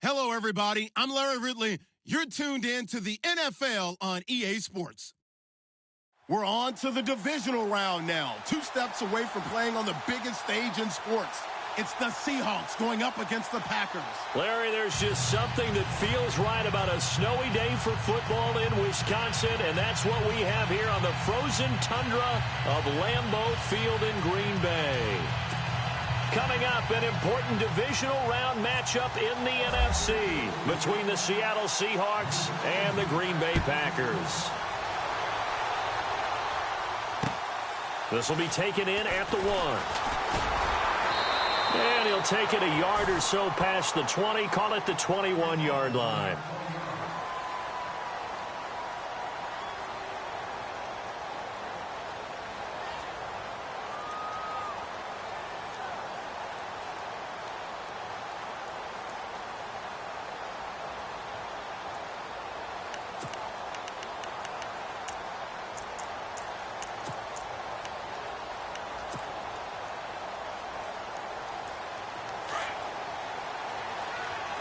Hello, everybody. I'm Larry Ridley. You're tuned in to the NFL on EA Sports. We're on to the divisional round now, 2 steps away from playing on the biggest stage in sports. It's the Seahawks going up against the Packers. Larry, there's just something that feels right about a snowy day for football in Wisconsin, and that's what we have here on the frozen tundra of Lambeau Field in Green Bay. Coming up, an important divisional round matchup in the NFC between the Seattle Seahawks and the Green Bay Packers. This will be taken in at the 1. And he'll take it a yard or so past the 20, call it the 21-yard line.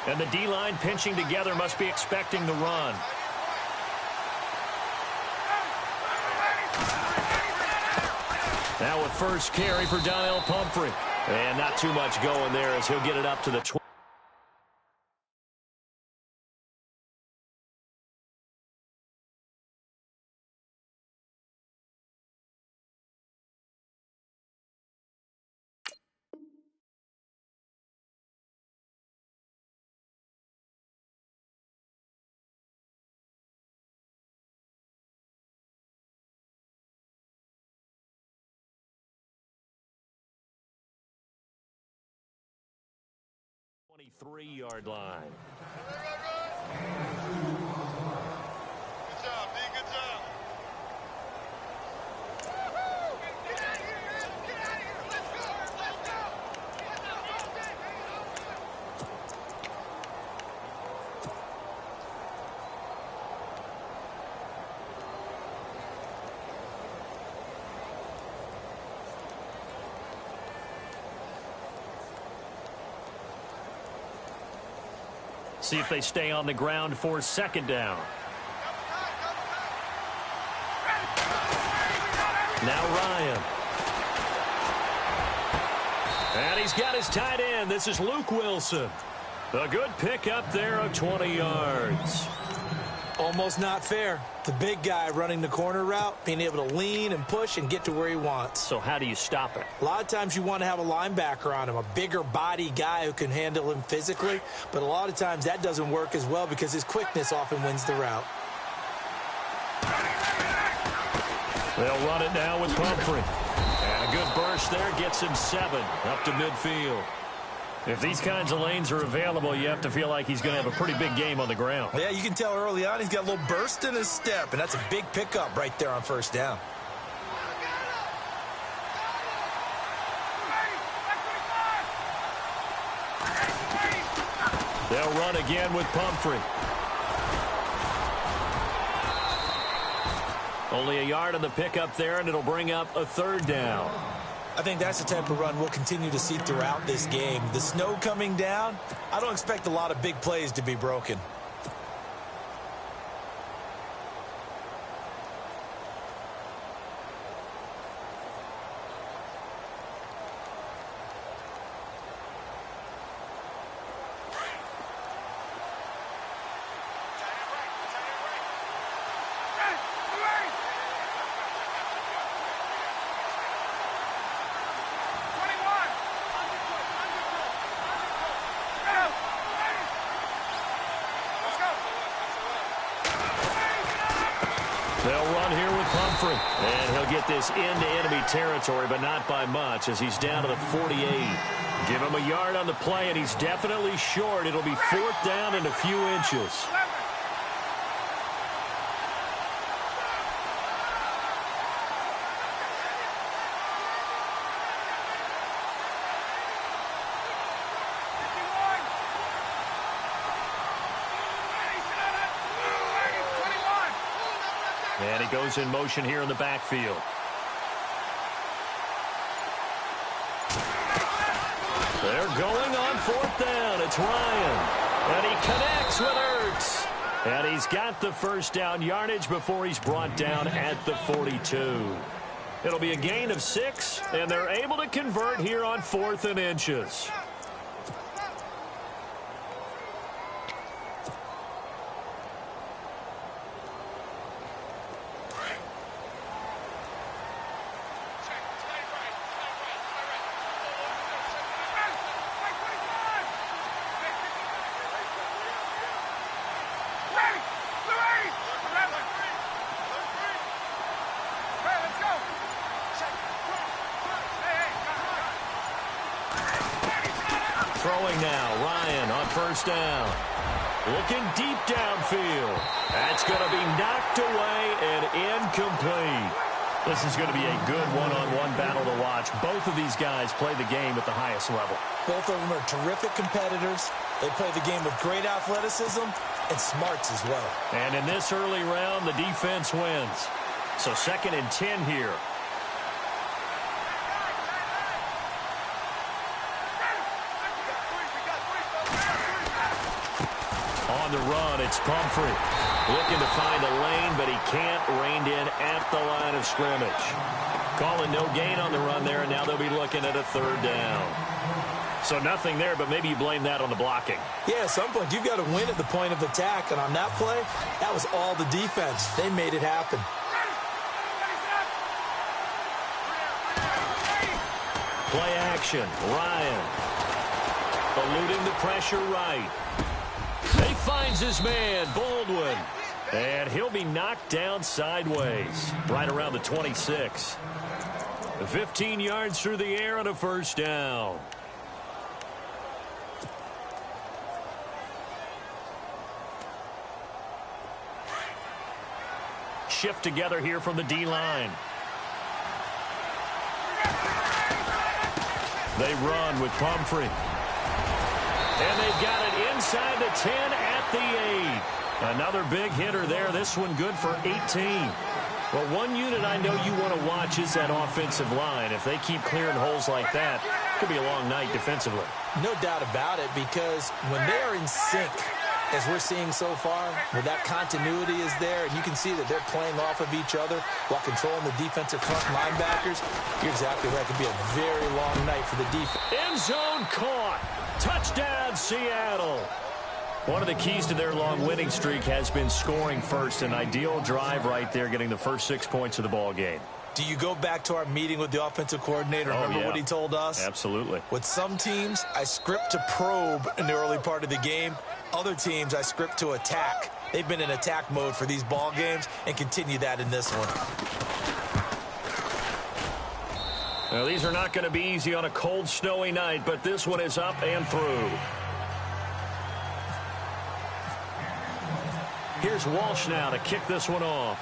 And the D-line pinching together must be expecting the run. Now with first carry for Donnell Pumphrey. And not too much going there as he'll get it up to the 20. Three-yard line. Good job, D. Good job. Get out of here, man. Get out of here. Let's go. Let's go. See if they stay on the ground for second down. Now Ryan. And he's got his tight end. This is Luke Wilson. A good pick up there of 20 yards. Almost not fair. The big guy running the corner route, being able to lean and push and get to where he wants. So how do you stop it? A lot of times you want to have a linebacker on him, a bigger body guy who can handle him physically. But a lot of times that doesn't work as well because his quickness often wins the route. They'll run it now with Pumphrey. And a good burst there gets him 7 up to midfield. If these kinds of lanes are available, you have to feel like he's going to have a pretty big game on the ground. Yeah, you can tell early on he's got a little burst in his step, and that's a big pickup right there on first down. They'll run again with Pumphrey. Only a yard on the pickup there, and it'll bring up a third down. I think that's the type of run we'll continue to see throughout this game. The snow coming down, I don't expect a lot of big plays to be broken. They'll run here with Pumphrey. And he'll get this into enemy territory, but not by much as he's down to the 48. Give him a yard on the play, and he's definitely short. It'll be 4th down in a few inches. And he goes in motion here in the backfield. They're going on 4th down. It's Ryan. And he connects with Ertz. And he's got the first down yardage before he's brought down at the 42. It'll be a gain of 6, and they're able to convert here on 4th and inches. Throwing now, Ryan on first down. Looking deep downfield. That's going to be knocked away and incomplete. This is going to be a good one-on-one battle to watch. Both of these guys play the game at the highest level. Both of them are terrific competitors. They play the game with great athleticism and smarts as well. And in this early round, the defense wins. So 2nd and 10 here. On the run, it's Pumphrey. Looking to find a lane, but he can't. Reined in at the line of scrimmage. Calling no gain on the run there, and now they'll be looking at a 3rd down. So nothing there, but maybe you blame that on the blocking. Yeah, at some point, you've got to win at the point of attack. And on that play, that was all the defense. They made it happen. Play action. Ryan. Eluding the pressure right. He finds his man, Baldwin. And he'll be knocked down sideways. Right around the 26. 15 yards through the air on a 1st down. Shift together here from the D-line. They run with Pumphrey. And they've got it inside the 10 at the 8. Another big hitter there. This one good for 18. Well, one unit I know you want to watch is that offensive line. If they keep clearing holes like that, it could be a long night defensively. No doubt about it, because when they are in sync, as we're seeing so far, where that continuity is there, and you can see that they're playing off of each other while controlling the defensive front linebackers, you're exactly right. It could be a very long night for the defense. End zone caught. Touchdown, Seattle. One of the keys to their long winning streak has been scoring first. An ideal drive right there, getting the first 6 points of the ball game. Do you go back to our meeting with the offensive coordinator? Remember what he told us? Absolutely. With some teams, I script to probe in the early part of the game. Other teams, I script to attack. They've been in attack mode for these ball games and continue that in this one. Now, these are not going to be easy on a cold, snowy night, but this one is up and through. Here's Walsh now to kick this one off.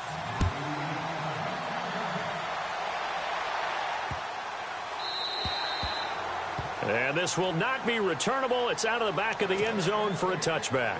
And this will not be returnable. It's out of the back of the end zone for a touchback.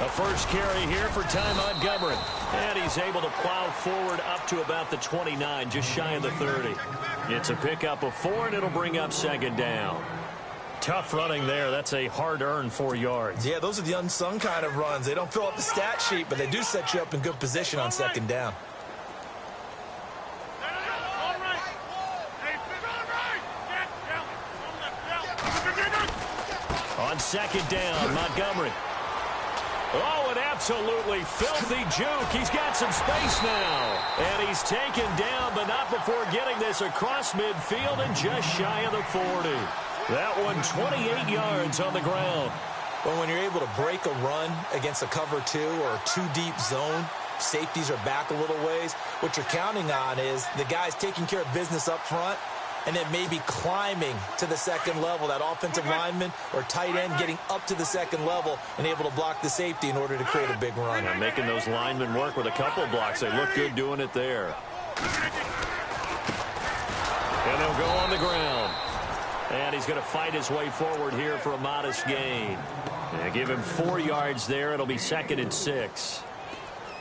A first carry here for Ty Montgomery. And he's able to plow forward up to about the 29, just shy of the 30. It's a pickup of 4, and it'll bring up 2nd down. Tough running there. That's a hard-earned 4 yards. Yeah, those are the unsung kind of runs. They don't fill up the stat sheet, but they do set you up in good position on 2nd down. On 2nd down, Montgomery. Oh, an absolutely filthy juke. He's got some space now. And he's taken down, but not before getting this across midfield and just shy of the 40. That one 28 yards on the ground. Well, when you're able to break a run against a cover 2 or a 2-deep zone, safeties are back a little ways. What you're counting on is the guys taking care of business up front, and then maybe climbing to the second level. That offensive lineman or tight end getting up to the second level and able to block the safety in order to create a big run. And making those linemen work with a couple of blocks. They look good doing it there. And they'll go on the ground. And he's going to fight his way forward here for a modest gain. And give him 4 yards there. It'll be 2nd and 6.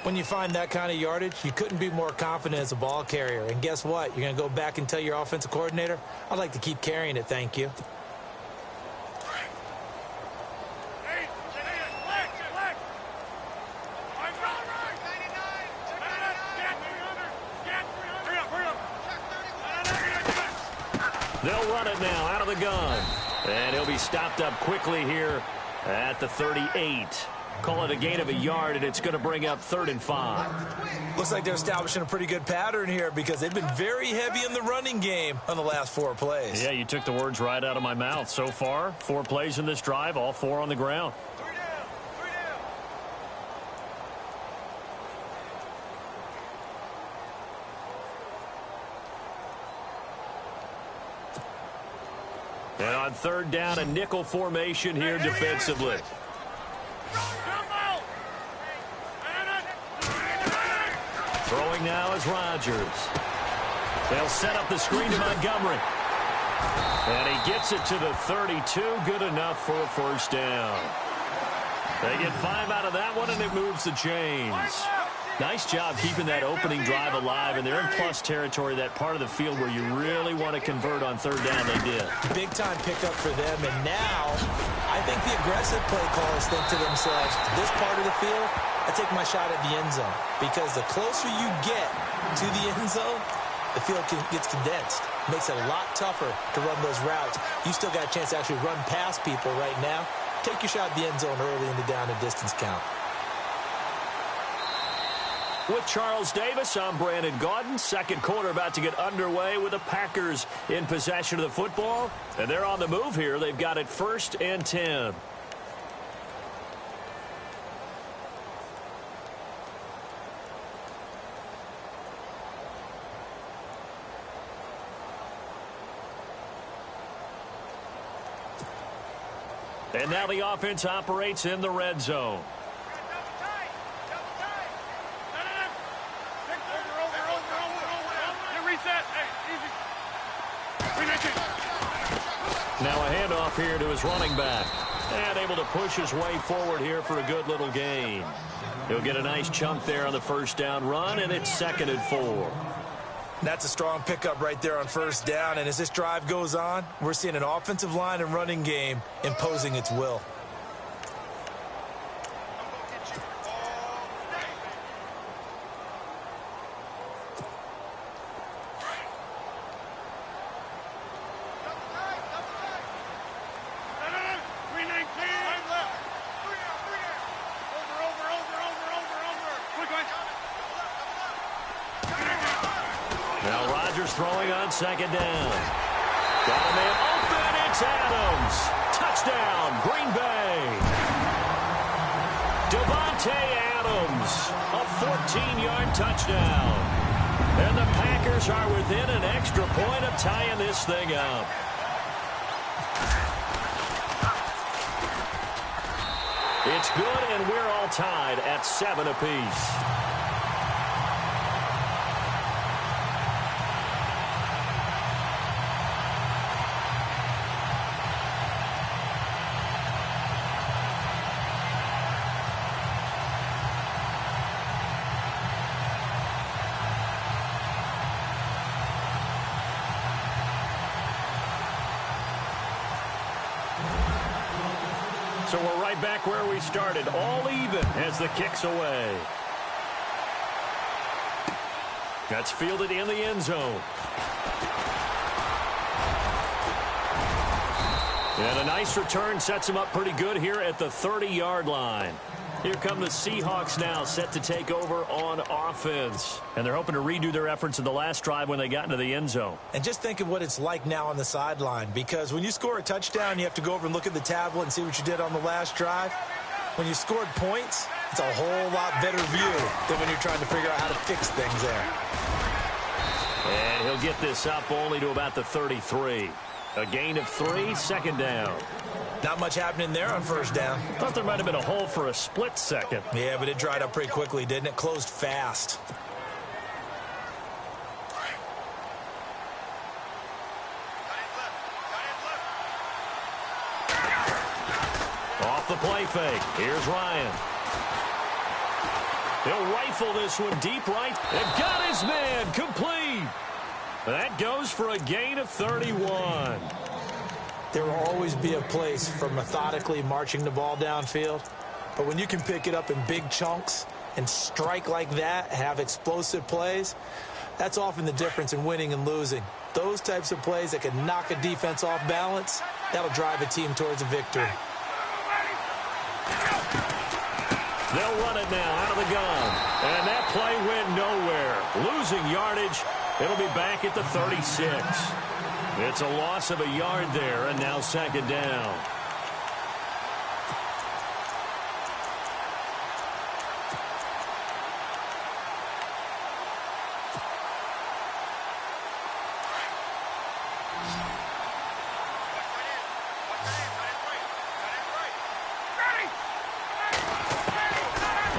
When you find that kind of yardage, you couldn't be more confident as a ball carrier. And guess what? You're going to go back and tell your offensive coordinator, I'd like to keep carrying it, thank you. They'll run it now out of the gun. And he'll be stopped up quickly here at the 38. Call it a gain of a yard, and it's going to bring up 3rd and 5. Looks like they're establishing a pretty good pattern here because they've been very heavy in the running game on the last 4 plays. Yeah, you took the words right out of my mouth. So far, 4 plays in this drive, all 4 on the ground. And on 3rd down, a nickel formation here defensively. Throwing now is Rodgers. They'll set up the screen to Montgomery. And he gets it to the 32. Good enough for a 1st down. They get 5 out of that one, and it moves the chains. Nice job keeping that opening drive alive, and they're in plus territory, that part of the field where you really want to convert on 3rd down. They did. Big-time pickup for them, and now I think the aggressive play callers think to themselves, this part of the field, I take my shot at the end zone, because the closer you get to the end zone, the field gets condensed. Makes it a lot tougher to run those routes. You still got a chance to actually run past people right now. Take your shot at the end zone early in the down and distance count. With Charles Davis, I'm Brandon Gaudin. 2nd quarter about to get underway with the Packers in possession of the football. And they're on the move here. They've got it 1st and 10. And now the offense operates in the red zone. Now a handoff here to his running back. And able to push his way forward here for a good little gain. He'll get a nice chunk there on the 1st down run, and it's 2nd and 4. That's a strong pickup right there on 1st down, and as this drive goes on, we're seeing an offensive line and running game imposing its will. Now Rodgers throwing on 2nd down. Got a man open. It's Adams. Touchdown, Green Bay. Davante Adams, a 14-yard touchdown. And the Packers are within an extra point of tying this thing up. It's good, and we're all tied at 7 apiece. So we're right back where we started, all even as the kick's away. That's fielded in the end zone. And a nice return sets him up pretty good here at the 30-yard line. Here come the Seahawks now, set to take over on offense. And they're hoping to redo their efforts in the last drive when they got into the end zone. And just think of what it's like now on the sideline, because when you score a touchdown, you have to go over and look at the tablet and see what you did on the last drive. When you scored points, it's a whole lot better view than when you're trying to figure out how to fix things there. And He'll get this up only to about the 33. A gain of 3, second down. Not much happening there on first down. Thought there might have been a hole for a split second. Yeah, but it dried up pretty quickly, didn't it? Closed fast. Off the play fake. Here's Ryan. He'll rifle this one deep right. And got his man complete. That goes for a gain of 31. There will always be a place for methodically marching the ball downfield. But when you can pick it up in big chunks and strike like that, have explosive plays, that's often the difference in winning and losing. Those types of plays that can knock a defense off balance, that'll drive a team towards a victory. They'll run it now out of the gun. And that play went nowhere. Losing yardage. It'll be back at the 36. It's a loss of a yard there, and now second down.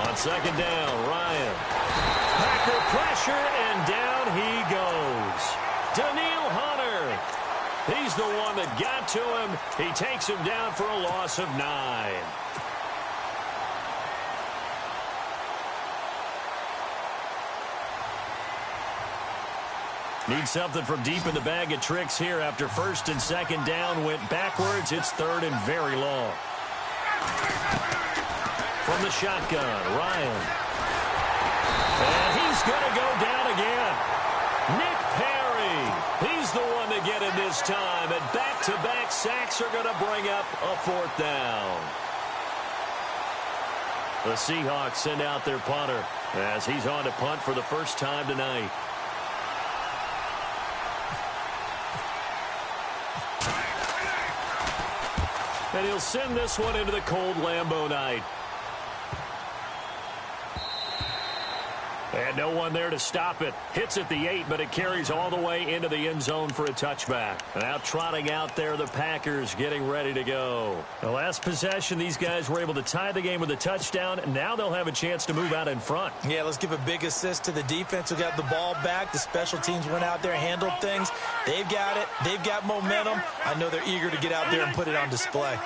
On second down, Ryan. Packer pressure, and down he goes. Daniil Hunter. He's the one that got to him. He takes him down for a loss of 9. Need something from deep in the bag of tricks here after first and second down went backwards. It's third and very long. From the shotgun, Ryan. And he's going to go down again. Nick Perry. He's the one to get him this time. And back-to-back sacks are going to bring up a fourth down. The Seahawks send out their punter as he's on to punt for the first time tonight. And he'll send this one into the cold Lambeau night. And no one there to stop it. Hits at the 8, but it carries all the way into the end zone for a touchback. Now trotting out there, the Packers getting ready to go. The last possession, these guys were able to tie the game with a touchdown. Now they'll have a chance to move out in front. Yeah, let's give a big assist to the defense who got the ball back. The special teams went out there, handled things. They've got it. They've got momentum. I know they're eager to get out there and put it on display.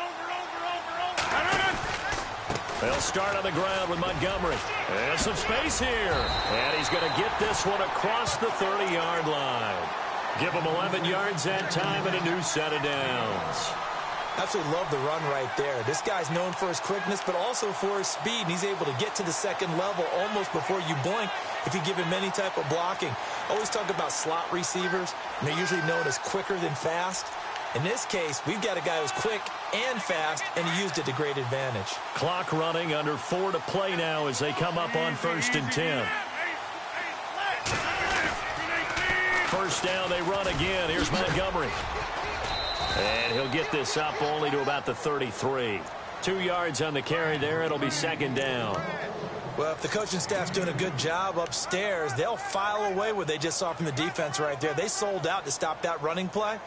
They'll start on the ground with Montgomery. And some space here. And he's going to get this one across the 30-yard line. Give him 11 yards that time and a new set of downs. Absolutely love the run right there. This guy's known for his quickness, but also for his speed. And he's able to get to the second level almost before you blink if you give him any type of blocking. Always talk about slot receivers. And they're usually known as quicker than fast. In this case, we've got a guy who's quick and fast, and he used it to great advantage. Clock running, under 4 to play now as they come up on 1st and 10. First down, they run again. Here's Montgomery. And he'll get this up only to about the 33. 2 yards on the carry there. It'll be second down. Well, if the coaching staff's doing a good job upstairs, they'll file away what they just saw from the defense right there. They sold out to stop that running play.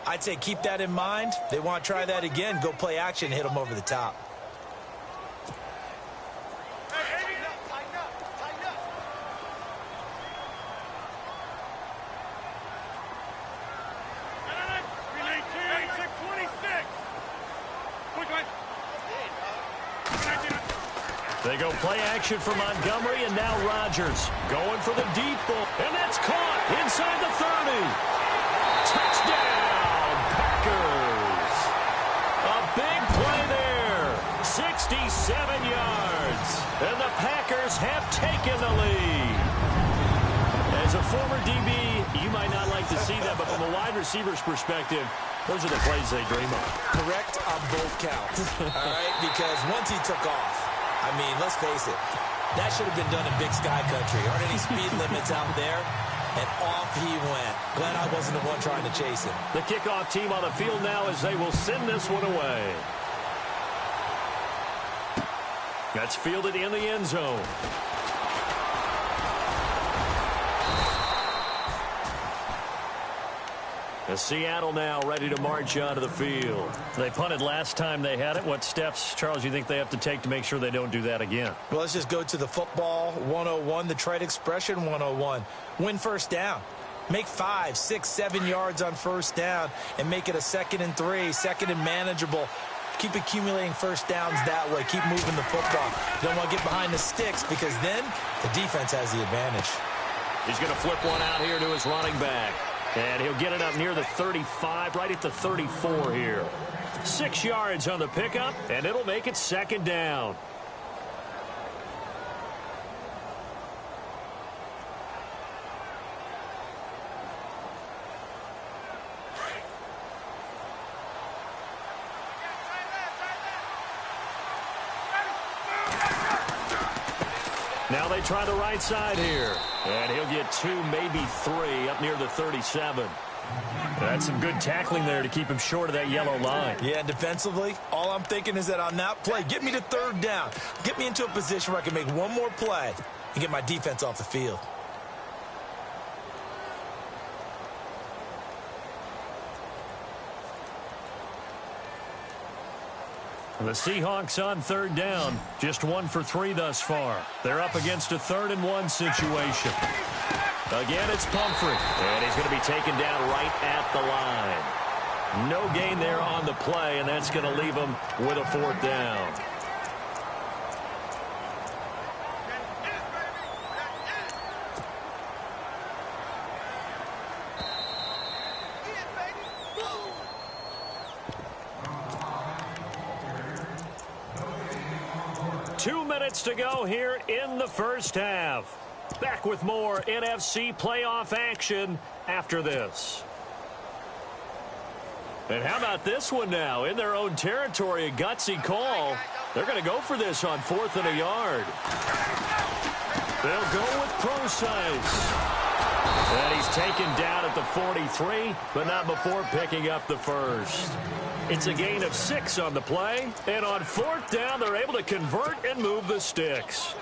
I'd say keep that in mind. They want to try that again. Go play action, hit them over the top. They go play action for Montgomery, and now Rodgers going for the deep ball. And that's caught inside the 30. Touchdown, Packers. A big play there. 67 yards. And the Packers have taken the lead. As a former DB, you might not like to see that, but from a wide receiver's perspective, those are the plays they dream of. Correct on both counts. All right, because once he took off, I mean, let's face it, that should have been done in Big Sky Country. Aren't any speed limits out there? And off he went. Glad I wasn't the one trying to chase him. The kickoff team on the field now as they will send this one away. That's fielded in the end zone. Seattle now ready to march onto the field. They punted last time they had it. What steps, Charles, you think they have to take to make sure they don't do that again? Well, let's just go to the football 101, the trade expression 101. Win first down. Make 5, 6, 7 yards on first down and make it a 2nd and 3, 2nd and manageable. Keep accumulating first downs that way. Keep moving the football. You don't want to get behind the sticks because then the defense has the advantage. He's going to flip one out here to his running back. And he'll get it up near the 35, right at the 34 here. 6 yards on the pickup, and it'll make it 2nd down. Now they try the right side here. And he'll get 2, maybe 3 up near the 37. That's some good tackling there to keep him short of that yellow line. Yeah, defensively, all I'm thinking is that on that play, get me to 3rd down. Get me into a position where I can make one more play and get my defense off the field. The Seahawks on 3rd down. Just 1 for 3 thus far. They're up against a 3rd and 1 situation. Again, it's Pumphrey. And he's going to be taken down right at the line. No gain there on the play, and that's going to leave him with a 4th down. Two minutes to go here in the first half. Back with more NFC playoff action after this. And how about this one now? In their own territory, a gutsy call. They're going to go for this on 4th and a yard. They'll go with Procise. And he's taken down at the 43, but not before picking up the first. It's a gain of 6 on the play, and on 4th down, they're able to convert and move the sticks.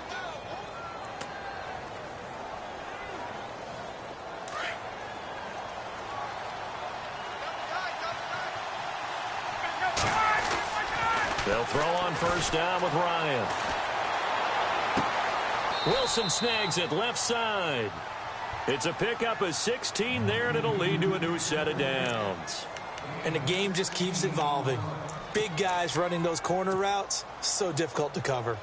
They'll throw on 1st down with Ryan. Wilson snags it left side. It's a pickup of 16 there, and it'll lead to a new set of downs. And the game just keeps evolving. Big guys running those corner routes, so difficult to cover.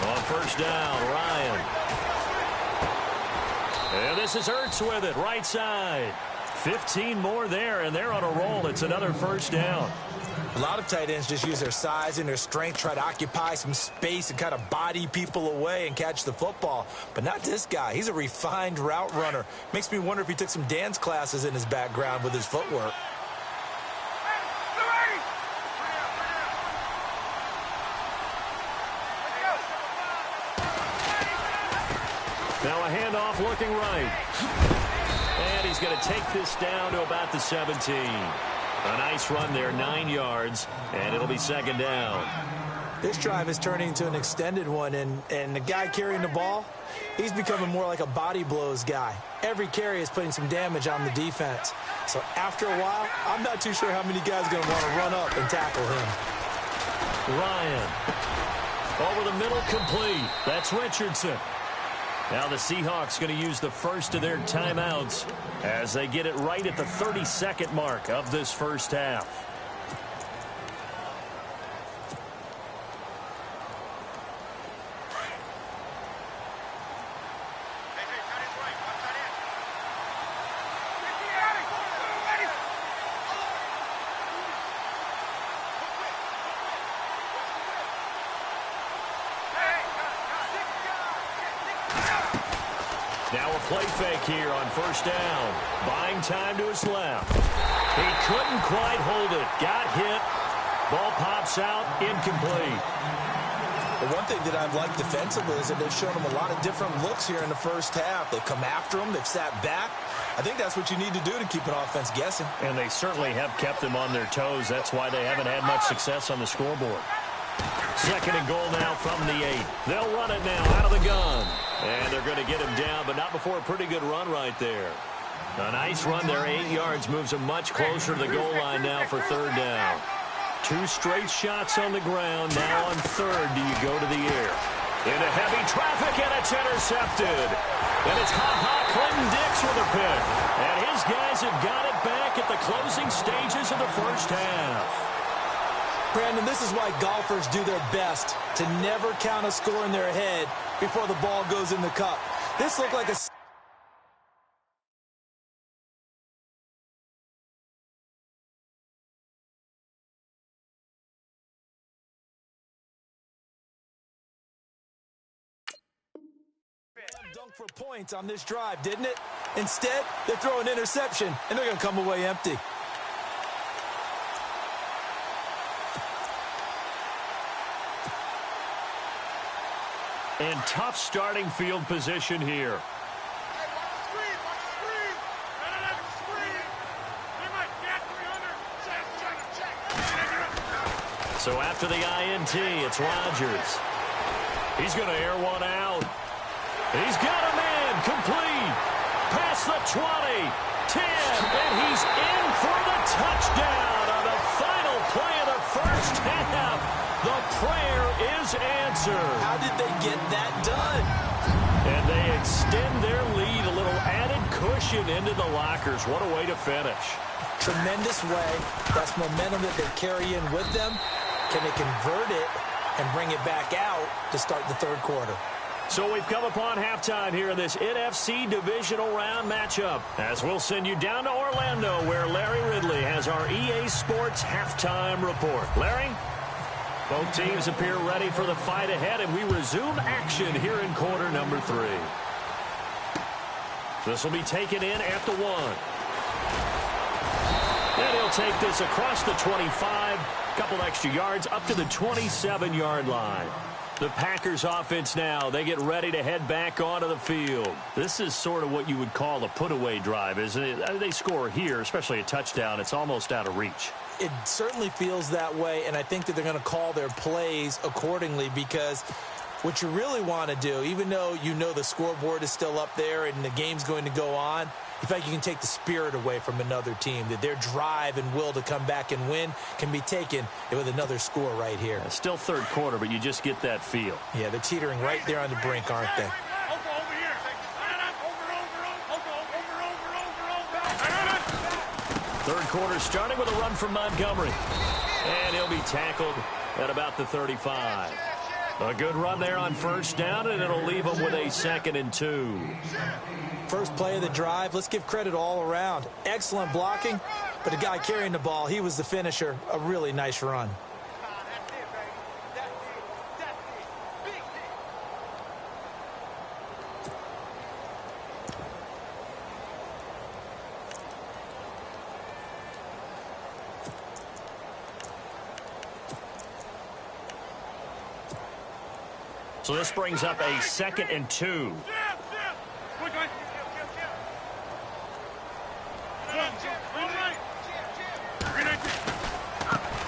On 1st down, Ryan. And this is Ertz with it, right side. 15 more there, and they're on a roll. It's another 1st down. A lot of tight ends just use their size and their strength, try to occupy some space and kind of body people away and catch the football. But not this guy. He's a refined route runner. Makes me wonder if he took some dance classes in his background with his footwork. Now a handoff looking right. And he's going to take this down to about the 17. A nice run there, 9 yards, and it'll be 2nd down. This drive is turning into an extended one, and the guy carrying the ball, he's becoming more like a body blows guy. Every carry is putting some damage on the defense. So after a while, I'm not too sure how many guys are going to want to run up and tackle him. Ryan. Over the middle, complete. That's Richardson. Now the Seahawks going to use the first of their timeouts as they get it right at the 32nd mark of this first half. Now a play fake here on 1st down. Buying time to his left. He couldn't quite hold it. Got hit. Ball pops out. Incomplete. But one thing that I've liked defensively is that they've shown them a lot of different looks here in the first half. They've come after them. They've sat back. I think that's what you need to do to keep an offense guessing. And they certainly have kept them on their toes. That's why they haven't had much success on the scoreboard. Second and goal now from the 8. They'll run it now out of the gun. And they're going to get him down, but not before a pretty good run right there. A nice run there, 8 yards, moves them much closer to the goal line now for third down. 2 straight shots on the ground. Now on third, do you go to the air? Into heavy traffic, and it's intercepted. And it's Clinton Dix with a pick. And his guys have got it back at the closing stages of the first half. Brandon, this is why golfers do their best to never count a score in their head before the ball goes in the cup. This looked like a... dunk for points on this drive, didn't it? Instead, they throw an interception, and they're going to come away empty. And tough starting field position here. So after the INT, it's Rodgers. He's going to air one out. He's got a man complete. Past the 20, 10, and he's in for the touchdown on the final play of the first half. The prayer is answered. How did they get that done? And they extend their lead, a little added cushion into the lockers. What a way to finish. Tremendous way. That's momentum that they carry in with them. Can they convert it and bring it back out to start the third quarter? So we've come upon halftime here in this NFC divisional round matchup, as we'll send you down to Orlando, where Larry Ridley has our EA Sports halftime report. Larry? Both teams appear ready for the fight ahead, and we resume action here in quarter number 3. This will be taken in at the 1. And he'll take this across the 25, couple extra yards up to the 27-yard line. The Packers offense now, they get ready to head back onto the field. This is sort of what you would call a put-away drive, isn't it? They score here, especially a touchdown. It's almost out of reach. It certainly feels that way, and I think that they're going to call their plays accordingly, because what you really want to do, even though you know the scoreboard is still up there and the game's going to go on, in fact, you can take the spirit away from another team, that their drive and will to come back and win can be taken with another score right here. Still third quarter, but you just get that feel. Yeah, they're teetering right there on the brink, aren't they? Third quarter starting with a run from Montgomery. And he'll be tackled at about the 35. A good run there on first down, and it'll leave him with a 2nd and 2. First play of the drive, let's give credit all around. Excellent blocking, but the guy carrying the ball, he was the finisher. A really nice run. So this brings up a 2nd and 2.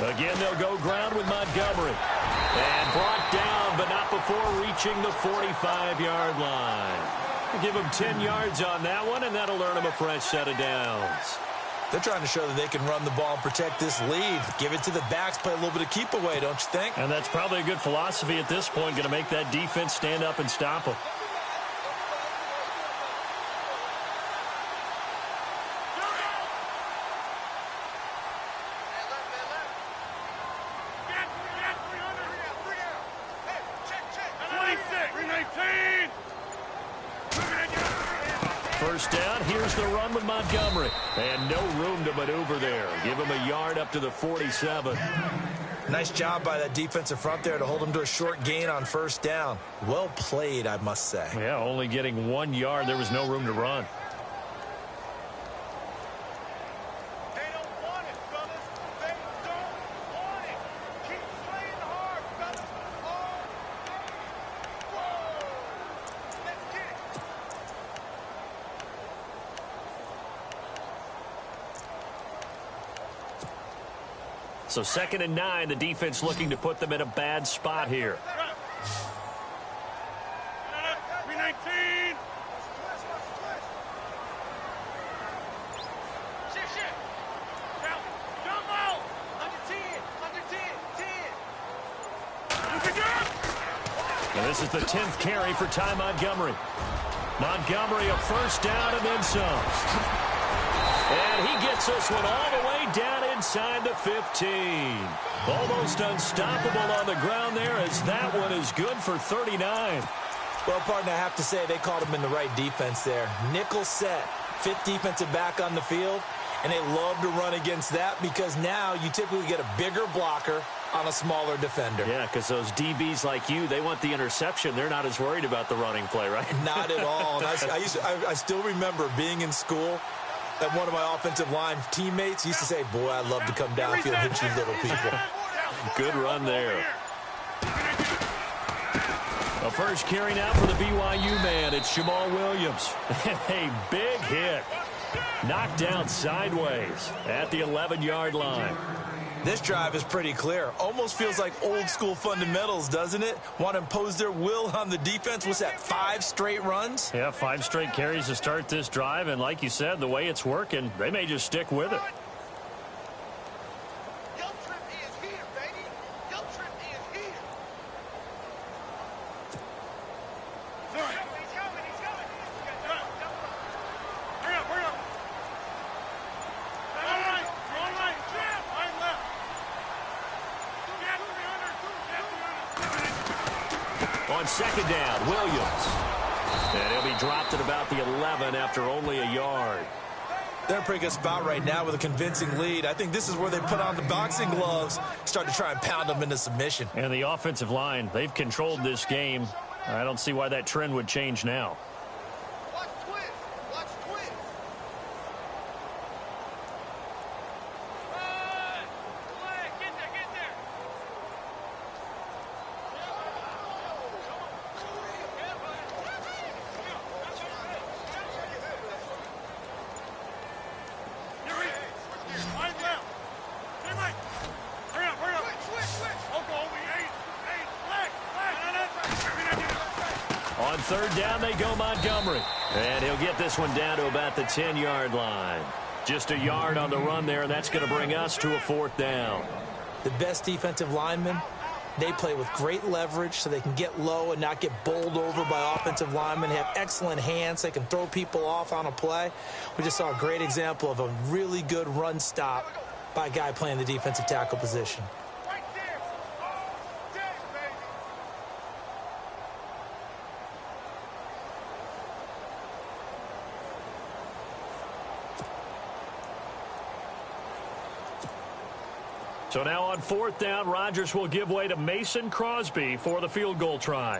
Again, they'll go ground with Montgomery. And brought down, but not before reaching the 45-yard line. Give him 10 yards on that one, and that'll earn him a fresh set of downs. They're trying to show that they can run the ball and protect this lead. Give it to the backs, play a little bit of keep away, don't you think? And that's probably a good philosophy at this point, going to make that defense stand up and stop them. First down, here's the run with Montgomery. And no room to maneuver there. Give him a yard up to the 47. Nice job by that defensive front there to hold him to a short gain on first down. Well played, I must say. Yeah, only getting 1 yard. There was no room to run. They don't want it, fellas. They don't want it. Keep playing hard, fellas. All So 2nd and 9, the defense looking to put them in a bad spot here. 319. And this is the 10th carry for Ty Montgomery. Montgomery a first down and then some. And he gets this one all the way down inside the 15. Almost unstoppable on the ground there as that one is good for 39. Well, partner, I have to say they called him in the right defense there. Nickel set, 5th defensive back on the field, and they love to run against that because now you typically get a bigger blocker on a smaller defender. Yeah, because those DBs like you, they want the interception. They're not as worried about the running play, right? Not at all. And I still remember being in school, and one of my offensive line teammates used to say, boy, I'd love to come downfield and hit you little people. Good run there. A first carry now for the BYU man. It's Jamal Williams. A big hit. Knocked down sideways at the 11-yard line. This drive is pretty clear. Almost feels like old school fundamentals, doesn't it? Want to impose their will on the defense. What's that, 5 straight runs? Yeah, 5 straight carries to start this drive. And like you said, the way it's working, they may just stick with it. On 2nd down, Williams. And he'll be dropped at about the 11 after only a yard. They're in a pretty good spot right now with a convincing lead. I think this is where they put on the boxing gloves, start to try and pound them into submission. And the offensive line, they've controlled this game. I don't see why that trend would change now. On 3rd down, they go Montgomery. And he'll get this one down to about the 10-yard line. Just a yard on the run there, and that's going to bring us to a 4th down. The best defensive linemen, they play with great leverage so they can get low and not get bowled over by offensive linemen. They have excellent hands. They can throw people off on a play. We just saw a great example of a really good run stop by a guy playing the defensive tackle position. So now on 4th down, Rodgers will give way to Mason Crosby for the field goal try.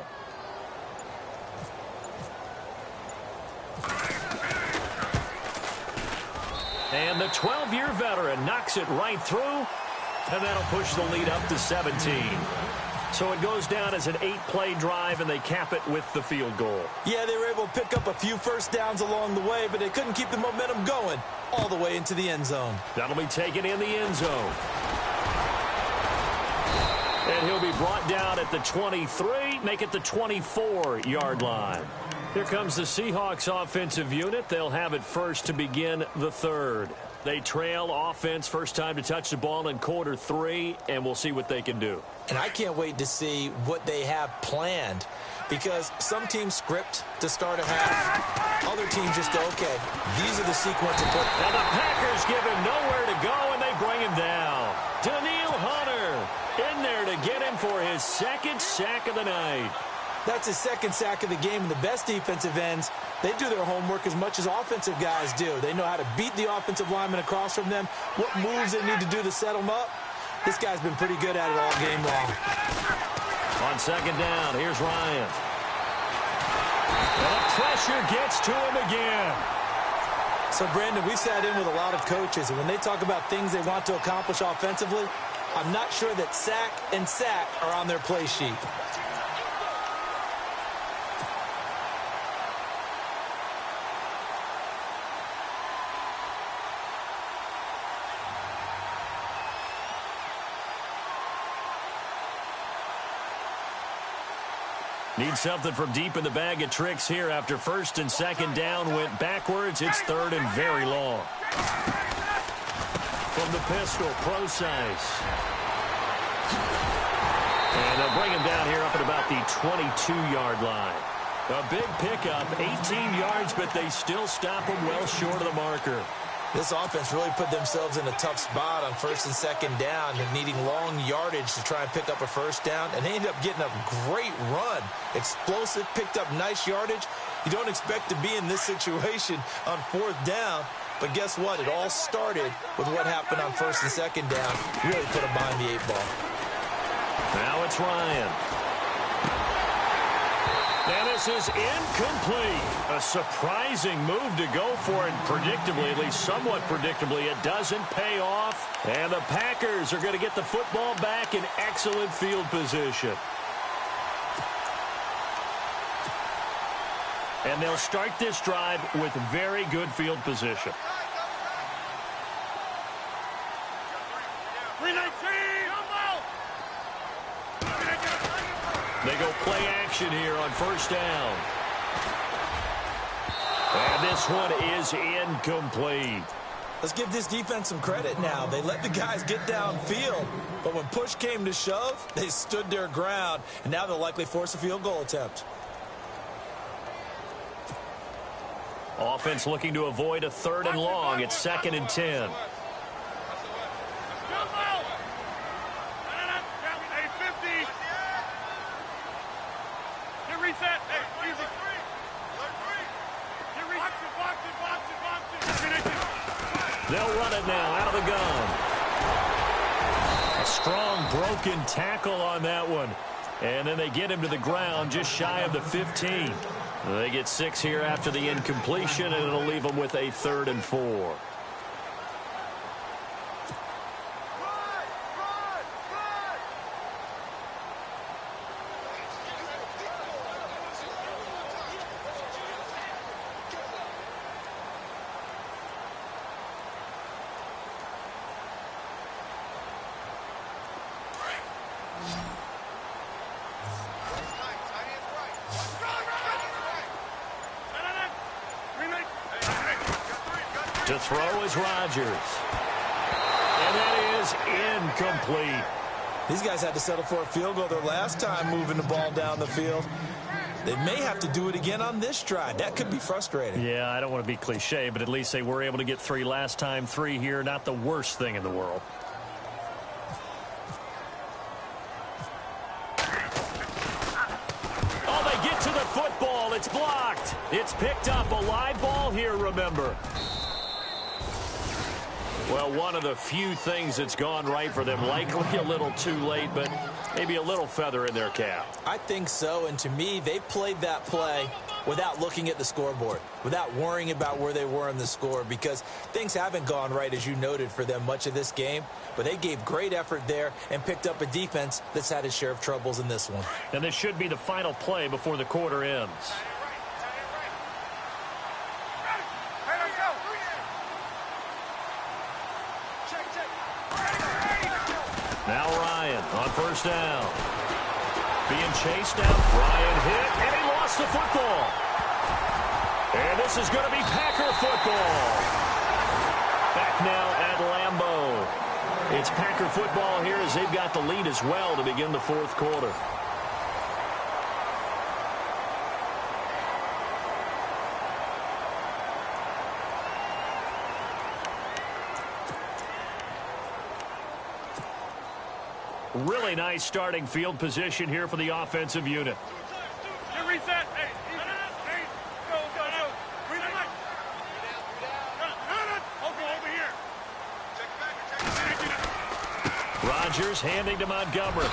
And the 12-year veteran knocks it right through, and that'll push the lead up to 17. So it goes down as an 8-play drive, and they cap it with the field goal. Yeah, they were able to pick up a few first downs along the way, but they couldn't keep the momentum going all the way into the end zone. That'll be taken in the end zone. And he'll be brought down at the 23, make it the 24-yard line. Here comes the Seahawks offensive unit. They'll have it first to begin the 3rd. They trail offense first time to touch the ball in quarter 3, and we'll see what they can do. And I can't wait to see what they have planned, because some teams script to start a half. Other teams just go, okay, these are the sequence of play. Now the Packers give him nowhere to go, and they bring him down. Daniil Hunter in there to get him for his 2nd sack of the night. That's his 2nd sack of the game, and the best defensive ends, they do their homework as much as offensive guys do. They know how to beat the offensive lineman across from them, what moves they need to do to set them up. This guy's been pretty good at it all game long. On 2nd down, here's Ryan. And the pressure gets to him again. So, Brandon, we sat in with a lot of coaches, and when they talk about things they want to accomplish offensively, I'm not sure that sack and sack are on their play sheet. Need something from deep in the bag of tricks here after first and second down went backwards. It's third and very long. From the pistol, Procise. And they'll bring him down here up at about the 22-yard line. A big pickup, 18 yards, but they still stop him well short of the marker. This offense really put themselves in a tough spot on first and second down and needing long yardage to try and pick up a first down. And they ended up getting a great run. Explosive, picked up nice yardage. You don't expect to be in this situation on fourth down. But guess what? It all started with what happened on first and second down. Really put them behind the 8 ball. Now it's Ryan. And this is incomplete. A surprising move to go for it. Predictably, at least somewhat predictably, it doesn't pay off. And the Packers are going to get the football back in excellent field position. And they'll start this drive with very good field position. They go play action here on first down. And this one is incomplete. Let's give this defense some credit now. They let the guys get downfield, but when push came to shove, they stood their ground, and now they'll likely force a field goal attempt. Offense looking to avoid a third and long. It's 2nd and 10. They'll run it now out of the gun. A strong broken tackle on that one. And then they get him to the ground just shy of the 15. They get 6 here after the incompletion, and it'll leave them with a 3rd and 4. To throw is Rodgers. And that is incomplete. These guys had to settle for a field goal their last time moving the ball down the field. They may have to do it again on this drive. That could be frustrating. Yeah, I don't want to be cliche, but at least they were able to get 3 last time. 3 here, not the worst thing in the world. Oh, they get to the football. It's blocked. It's picked up. A live ball here, remember. Well, one of the few things that's gone right for them. Likely a little too late, but maybe a little feather in their cap. I think so, and to me, they played that play without looking at the scoreboard, without worrying about where they were in the score, because things haven't gone right, as you noted, for them much of this game. But they gave great effort there and picked up a defense that's had its share of troubles in this one. And this should be the final play before the quarter ends. Now Ryan on first down. Being chased out. Ryan hit, and he lost the football. And this is going to be Packer football. Back now at Lambeau. It's Packer football here as they've got the lead as well to begin the 4th quarter. Really nice starting field position here for the offensive unit. Reset. Hey, go. Over here. Rodgers handing to Montgomery.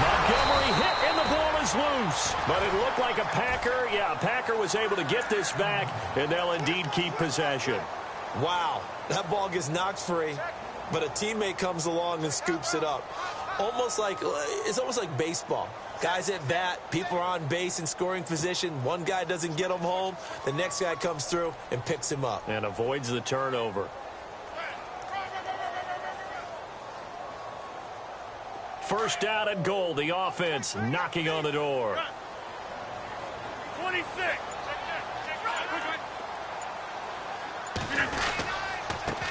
Montgomery hit, and the ball is loose. But it looked like a Packer. Yeah, a Packer was able to get this back, and they'll indeed keep possession. Wow, that ball gets knocked free, but a teammate comes along and scoops it up. It's almost like baseball. Guys at bat, people are on base in scoring position. One guy doesn't get him home. The next guy comes through and picks him up. And avoids the turnover. First down and goal. The offense knocking on the door. 26.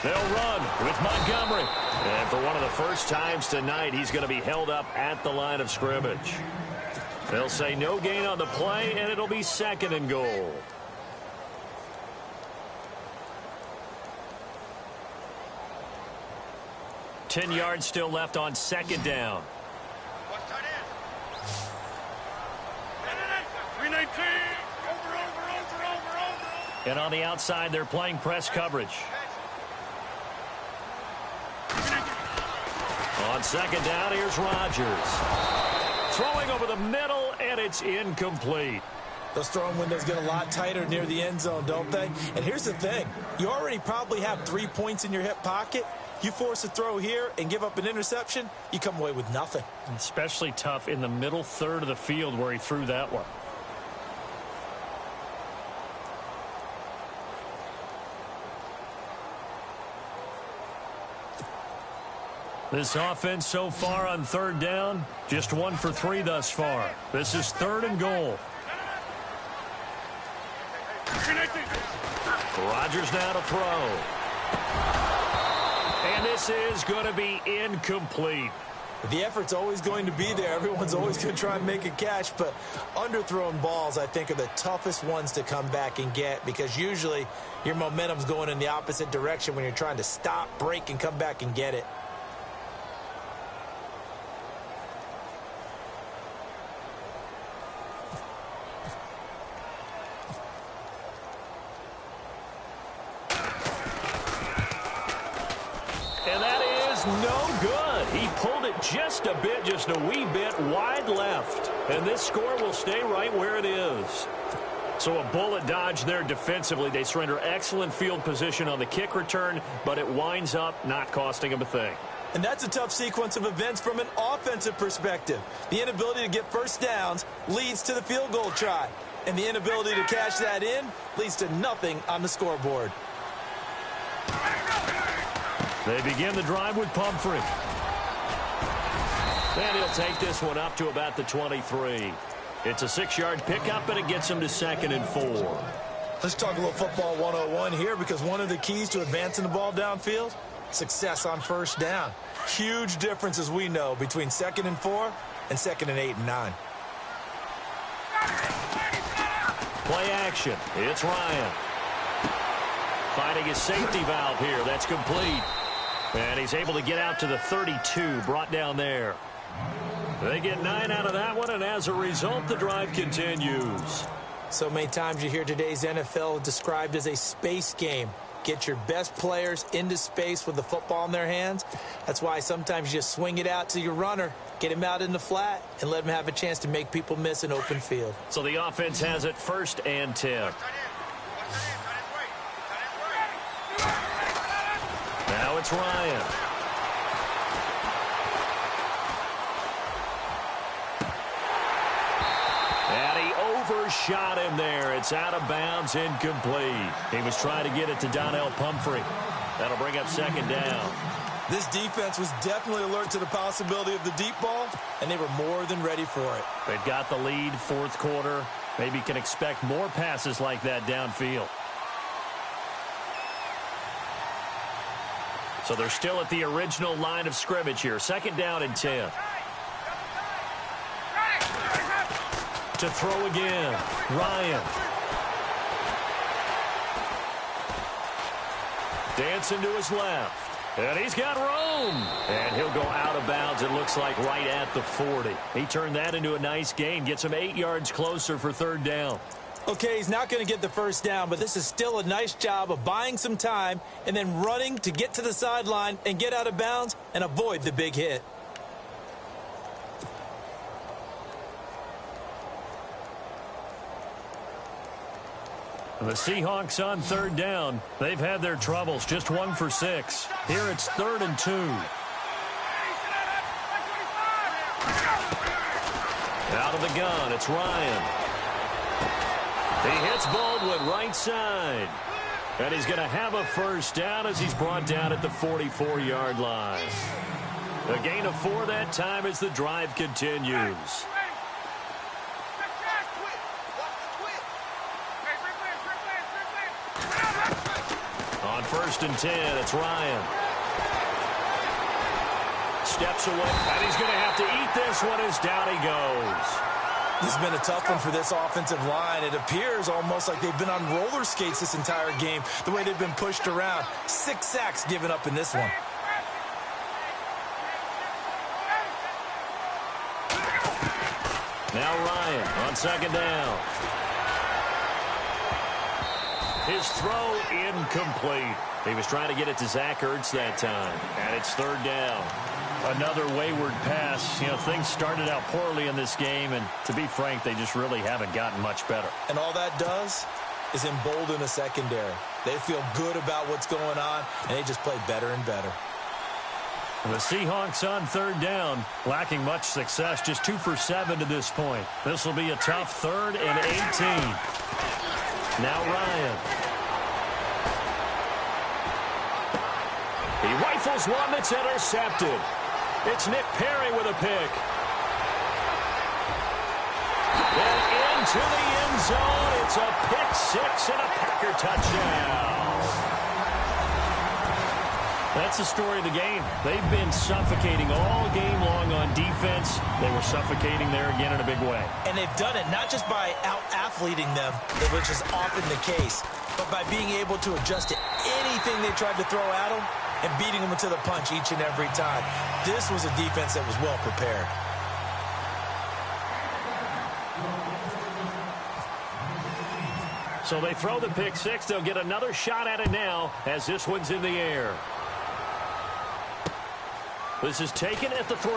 They'll run with Montgomery. And for one of the first times tonight, he's going to be held up at the line of scrimmage. They'll say no gain on the play, and it'll be second and goal. Ten yards still left on second down. And on the outside, they're playing press coverage. On second down, here's Rodgers. Throwing over the middle, and it's incomplete. Those throwing windows get a lot tighter near the end zone, don't they? And here's the thing. You already probably have 3 points in your hip pocket. You force a throw here and give up an interception, you come away with nothing. Especially tough in the middle third of the field where he threw that one. This offense so far on third down, just 1 for 3 thus far. This is third and goal. Rodgers now to throw. And this is going to be incomplete. The effort's always going to be there. Everyone's always going to try and make a catch, but underthrown balls, I think, are the toughest ones to come back and get because usually your momentum's going in the opposite direction when you're trying to stop, break, and come back and get it. No good. He pulled it just a bit, just a wee bit wide left. And this score will stay right where it is. So a bullet dodge there defensively. They surrender excellent field position on the kick return, but it winds up not costing them a thing. And that's a tough sequence of events from an offensive perspective. The inability to get first downs leads to the field goal try. And the inability to cash that in leads to nothing on the scoreboard. They begin the drive with Pumphrey. And he'll take this one up to about the 23. It's a 6-yard pickup, and it gets him to 2nd and 4. Let's talk a little football 101 here because one of the keys to advancing the ball downfield, success on first down. Huge difference, as we know, between 2nd and 4 and 2nd and 8 and 9. Play action. It's Ryan. Finding his safety valve here. That's complete. And he's able to get out to the 32, brought down there. They get 9 out of that one, and as a result, the drive continues. So many times you hear today's NFL described as a space game. Get your best players into space with the football in their hands. That's why sometimes you just swing it out to your runner, get him out in the flat, and let him have a chance to make people miss an open field. So the offense has it 1st and 10. Now it's Ryan. And he overshot him there. It's out of bounds, incomplete. He was trying to get it to Donnell Pumphrey. That'll bring up 2nd down. This defense was definitely alert to the possibility of the deep ball, and they were more than ready for it. They've got the lead, 4th quarter. Maybe can expect more passes like that downfield. So they're still at the original line of scrimmage here. 2nd down and 10. To throw again, Ryan. Dancing to his left. And he's got room. And he'll go out of bounds, it looks like, right at the 40. He turned that into a nice gain. Gets him 8 yards closer for 3rd down. Okay, he's not going to get the first down, but this is still a nice job of buying some time and then running to get to the sideline and get out of bounds and avoid the big hit. The Seahawks on 3rd down. They've had their troubles, just 1 for 6. Here it's 3rd and 2. Out of the gun, it's Ryan. He hits Baldwin right side. And he's going to have a first down as he's brought down at the 44-yard line. A gain of 4 that time as the drive continues. On 1st and 10, it's Ryan. Steps away, and he's going to have to eat this one as down he goes. This has been a tough one for this offensive line. It appears almost like they've been on roller skates this entire game, the way they've been pushed around. 6 sacks given up in this one. Now Ryan on 2nd down. His throw incomplete. He was trying to get it to Zach Ertz that time, and it's 3rd down. Another wayward pass. You know, things started out poorly in this game, and to be frank, they just really haven't gotten much better. And all that does is embolden a secondary. They feel good about what's going on, and they just play better and better. The Seahawks on 3rd down, lacking much success, just 2 for 7 to this point. This will be a tough 3rd and 18. Now Ryan. He rifles one that's intercepted. It's Nick Perry with a pick. Then into the end zone. It's a pick 6 and a Packer touchdown. That's the story of the game. They've been suffocating all game long on defense. They were suffocating there again in a big way. And they've done it not just by out-athleting them, which is often the case, but by being able to adjust to anything they tried to throw at them and beating them to the punch each and every time. This was a defense that was well prepared. So they throw the pick 6. They'll get another shot at it now as this one's in the air. This is taken at the 3.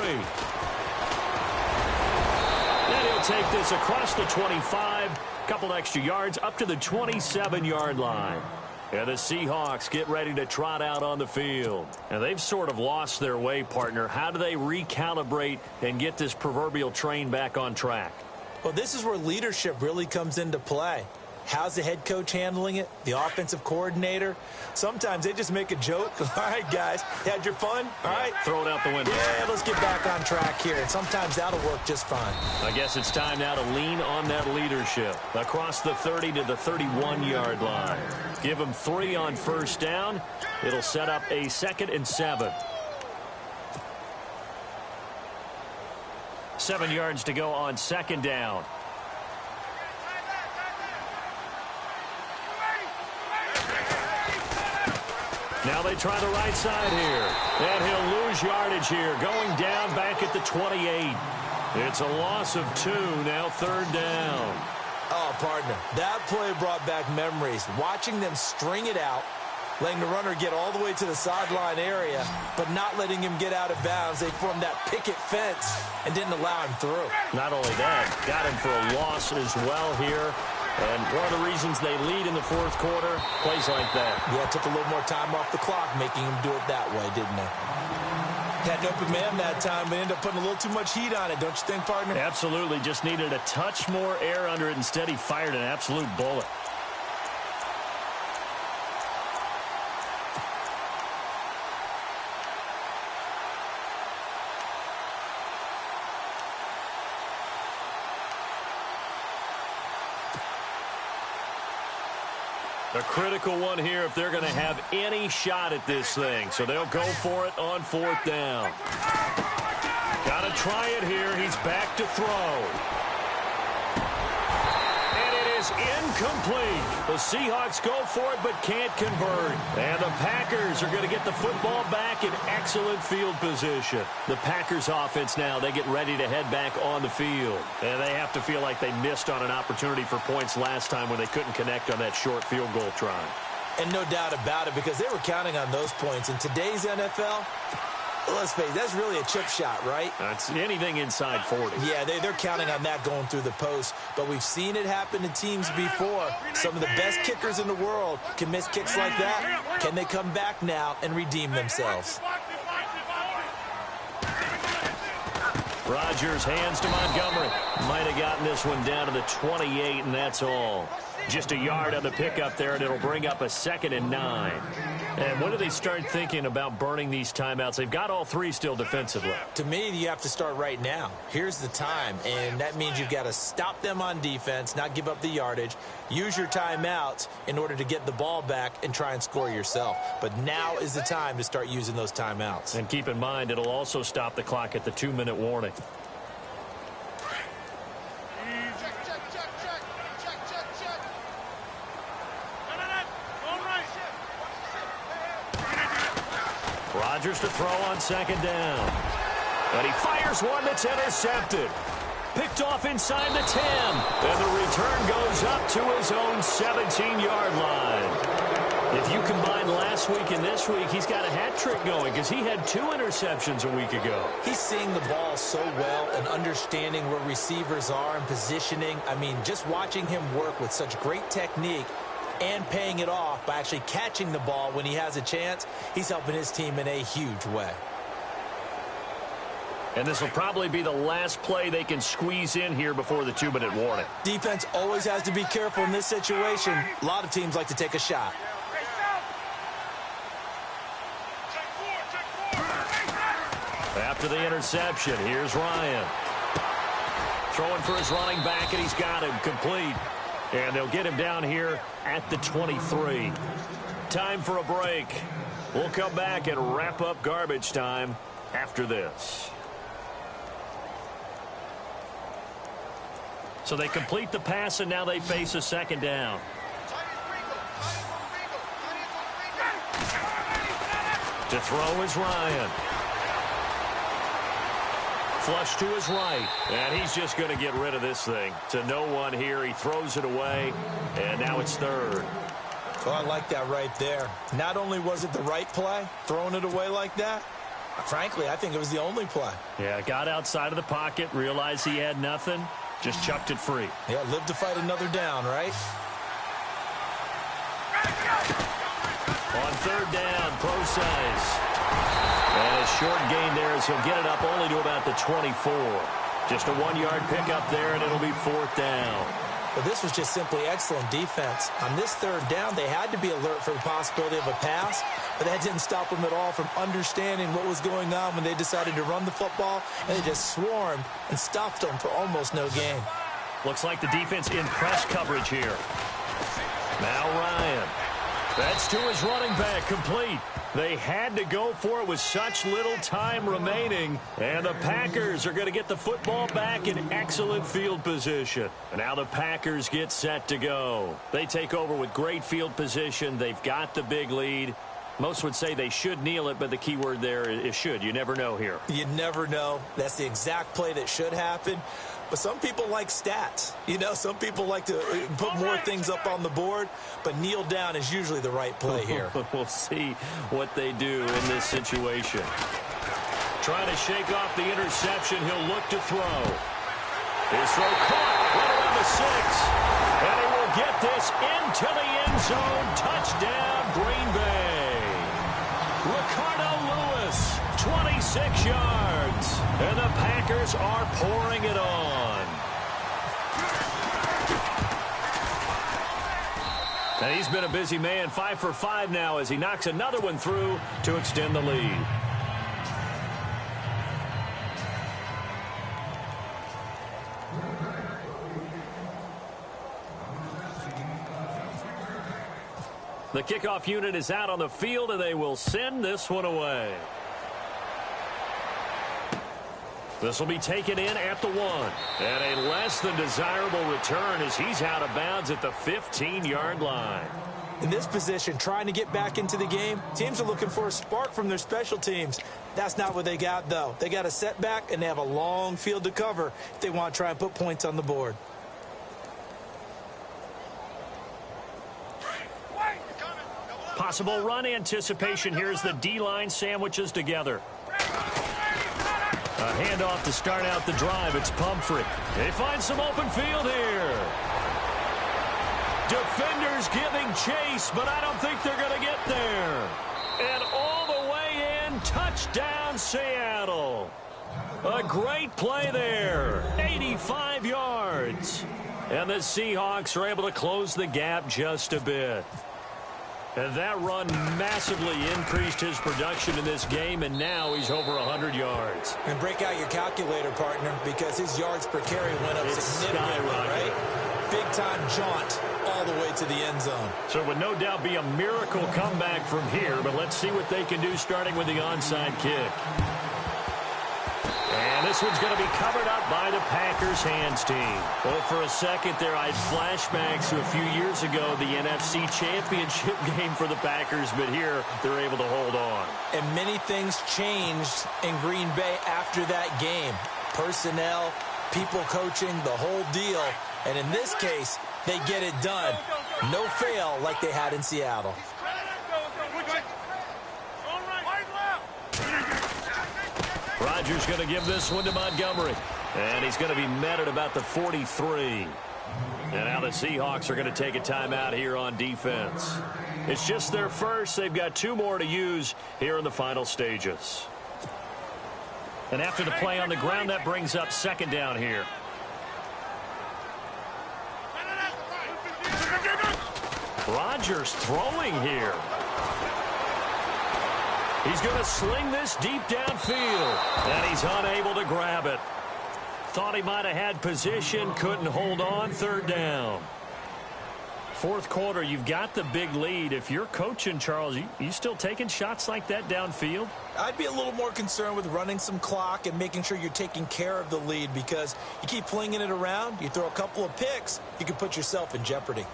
Then he'll take this across the 25. Couple extra yards up to the 27-yard line. And the Seahawks get ready to trot out on the field. And they've sort of lost their way, partner. How do they recalibrate and get this proverbial train back on track? Well, this is where leadership really comes into play. How's the head coach handling it? The offensive coordinator? Sometimes they just make a joke. All right, guys, had your fun? All right. Throw it out the window. Yeah, let's get back on track here. And sometimes that'll work just fine. I guess it's time now to lean on that leadership. Across the 30 to the 31-yard line. Give them 3 on 1st down. It'll set up a 2nd and 7. 7 yards to go on 2nd down. Now they try the right side here. And he'll lose yardage here. Going down back at the 28. It's a loss of 2. Now 3rd down. Oh, partner, that play brought back memories. Watching them string it out, letting the runner get all the way to the sideline area, but not letting him get out of bounds. They formed that picket fence and didn't allow him through. Not only that, got him for a loss as well here. And one of the reasons they lead in the 4th quarter, plays like that. Yeah, it took a little more time off the clock, making him do it that way, didn't it? Had an open man that time, but ended up putting a little too much heat on it, don't you think, partner? Absolutely. Just needed a touch more air under it. Instead, he fired an absolute bullet. A critical one here if they're going to have any shot at this thing. So they'll go for it on 4th down. Got to try it here. He's back to throw. And it is incomplete. The Seahawks go for it but can't convert. And the Packers are going to get the football back in excellent field position. The Packers offense now, they get ready to head back on the field. And they have to feel like they missed on an opportunity for points last time when they couldn't connect on that short field goal try. And no doubt about it, because they were counting on those points. In today's NFL, let's face it, that's really a chip shot, right? It's anything inside 40. Yeah, they're counting on that going through the post. But we've seen it happen to teams before. Some of the best kickers in the world can miss kicks like that. Can they come back now and redeem themselves? Rodgers hands to Montgomery. Might have gotten this one down to the 28, and that's all. Just a yard on the pickup there, and it'll bring up a 2nd and 9. And when do they start thinking about burning these timeouts? They've got all three still defensively. To me, you have to start right now. Here's the time, and that means you've got to stop them on defense, not give up the yardage, use your timeouts in order to get the ball back and try and score yourself. But now is the time to start using those timeouts. And keep in mind, it'll also stop the clock at the 2-minute warning. Rodgers to throw on second down. And he fires one that's intercepted. Picked off inside the 10. And the return goes up to his own 17-yard line. If you combine last week and this week, he's got a hat trick going because he had 2 interceptions a week ago. He's seeing the ball so well and understanding where receivers are and positioning. I mean, just watching him work with such great technique and paying it off by actually catching the ball when he has a chance, he's helping his team in a huge way. And this will probably be the last play they can squeeze in here before the 2-minute warning. Defense always has to be careful in this situation. A lot of teams like to take a shot. After the interception, here's Ryan. Throwing for his running back, and he's got him complete. And they'll get him down here at the 23. Time for a break. We'll come back and wrap up garbage time after this. So they complete the pass, and now they face a second down. To throw is Ryan. Flush to his right, and he's just going to get rid of this thing. To no one here. He throws it away, and now it's third. Oh, I like that right there. Not only was it the right play, throwing it away like that, frankly, I think it was the only play. Yeah, got outside of the pocket, realized he had nothing, just chucked it free. Yeah, live to fight another down, right? On third down, pro size. And a short gain there as he'll get it up only to about the 24. Just a 1-yard pickup there, and it'll be fourth down. But this was just simply excellent defense. On this third down, they had to be alert for the possibility of a pass, but that didn't stop them at all from understanding what was going on when they decided to run the football, and they just swarmed and stopped them for almost no gain. Looks like the defense in press coverage here. Now Ryan. That's to his running back, complete. They had to go for it with such little time remaining. And the Packers are going to get the football back in excellent field position. And now the Packers get set to go. They take over with great field position. They've got the big lead. Most would say they should kneel it, but the key word there is should. You never know here. You never know. That's the exact play that should happen. But some people like stats. You know, some people like to put more things up on the board, but kneel down is usually the right play here. We'll see what they do in this situation. Trying to shake off the interception. He'll look to throw. His throw caught right around the 6. And he will get this into the end zone. Touchdown, Green Bay. Ricardo Lewis, 26 yards. And the Packers are pouring it on. And he's been a busy man, 5 for 5 now as he knocks another one through to extend the lead. The kickoff unit is out on the field, and they will send this one away. This will be taken in at the 1. And a less than desirable return as he's out of bounds at the 15-yard line. In this position, trying to get back into the game, teams are looking for a spark from their special teams. That's not what they got, though. They got a setback, and they have a long field to cover if they want to try and put points on the board. Possible run anticipation. Here's the D-line sandwiches together. A handoff to start out the drive. It's Pumphrey. They find some open field here. Defenders giving chase, but I don't think they're going to get there. And all the way in, touchdown Seattle. A great play there. 85 yards. And the Seahawks are able to close the gap just a bit. And that run massively increased his production in this game, and now he's over 100 yards. And break out your calculator, partner, because his yards per carry went up significantly, right? Big-time jaunt all the way to the end zone. So it would no doubt be a miracle comeback from here, but let's see what they can do starting with the onside kick. And this one's going to be covered up by the Packers hands team. Well, for a second there, I had flashbacks to a few years ago, the NFC Championship game for the Packers, but here they're able to hold on. And many things changed in Green Bay after that game. Personnel, people coaching, the whole deal. And in this case, they get it done. No fail like they had in Seattle. Rodgers going to give this one to Montgomery. And he's going to be met at about the 43. And now the Seahawks are going to take a timeout here on defense. It's just their first. They've got 2 more to use here in the final stages. And after the play on the ground, that brings up second down here. Rodgers throwing here. He's going to sling this deep downfield, and he's unable to grab it. Thought he might have had position, couldn't hold on, third down. Fourth quarter, you've got the big lead. If you're coaching, Charles, you still taking shots like that downfield? I'd be a little more concerned with running some clock and making sure you're taking care of the lead, because you keep flinging it around, you throw a couple of picks, you can put yourself in jeopardy.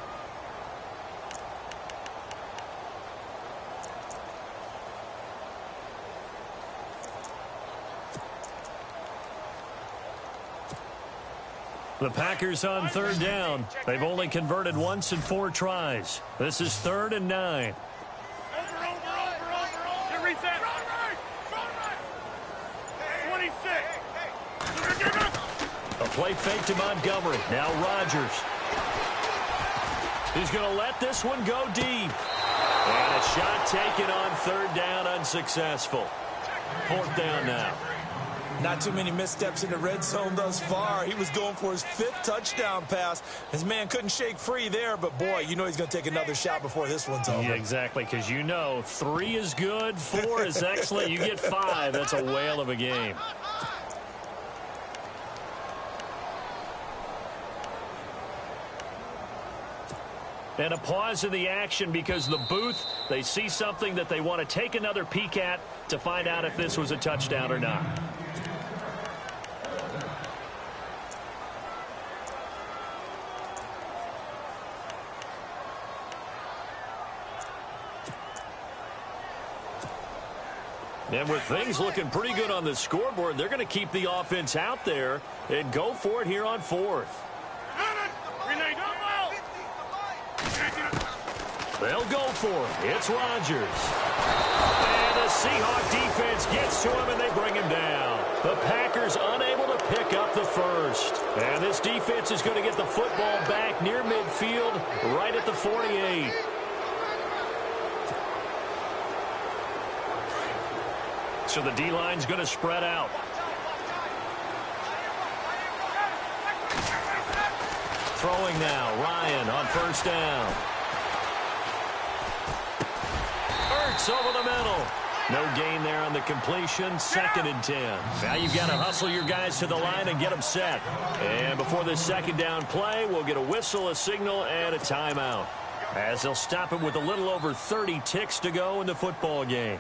The Packers on third down. They've only converted once in 4 tries. This is 3rd and 9. Over. Get reset. 26. A play fake to Montgomery. Now Rodgers. He's going to let this one go deep. And a shot taken on third down, unsuccessful. 4th down now. Not too many missteps in the red zone thus far. He was going for his 5th touchdown pass. His man couldn't shake free there, but boy, you know he's going to take another shot before this one's over. Yeah, exactly, because you know 3 is good, 4 is excellent. You get 5, that's a whale of a game. And a pause in the action because the booth, they see something that they want to take another peek at to find out if this was a touchdown or not. And with things looking pretty good on the scoreboard, they're going to keep the offense out there and go for it here on 4th. They'll go for it. It's Rodgers. And the Seahawk defense gets to him, and they bring him down. The Packers unable to pick up the first. And this defense is going to get the football back near midfield, right at the 48. So the D-line's going to spread out. Throwing now, Ryan on first down. Ertz over the middle. No gain there on the completion. 2nd and 10. Now you've got to hustle your guys to the line and get them set. And before this 2nd down play, we'll get a whistle, a signal, and a timeout, as they'll stop it with a little over 30 ticks to go in the football game.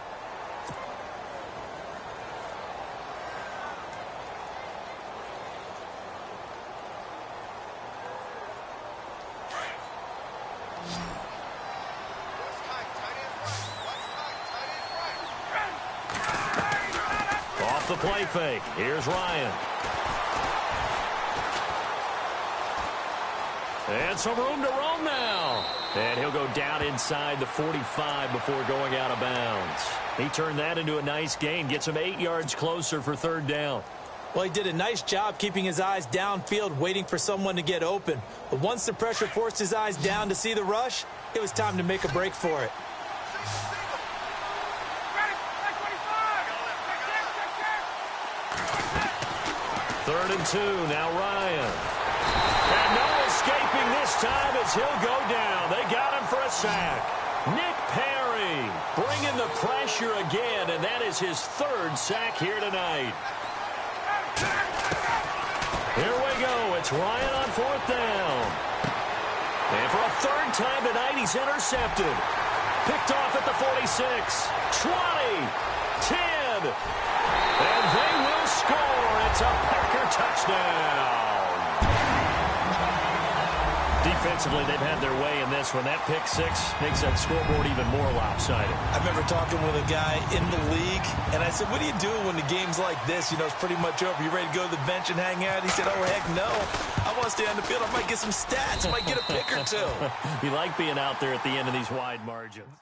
The play fake. Here's Ryan. And some room to roam now. And he'll go down inside the 45 before going out of bounds. He turned that into a nice gain. Gets him 8 yards closer for 3rd down. Well, he did a nice job keeping his eyes downfield, waiting for someone to get open. But once the pressure forced his eyes down to see the rush, it was time to make a break for it. 3rd and 2. Now Ryan. And no escaping this time as he'll go down. They got him for a sack. Nick Perry bringing the pressure again, and that is his third sack here tonight. Here we go. It's Ryan on fourth down. And for a third time tonight, he's intercepted. Picked off at the 46, 20, 10, and they will score. It's a Packer touchdown. Defensively, they've had their way in this one. That pick six makes that scoreboard even more lopsided. I remember talking with a guy in the league, and I said, what do you do when the game's like this? You know, it's pretty much over. You ready to go to the bench and hang out? He said, oh, heck no. I want to stay on the field. I might get some stats. I might get a pick or two. You like being out there at the end of these wide margins.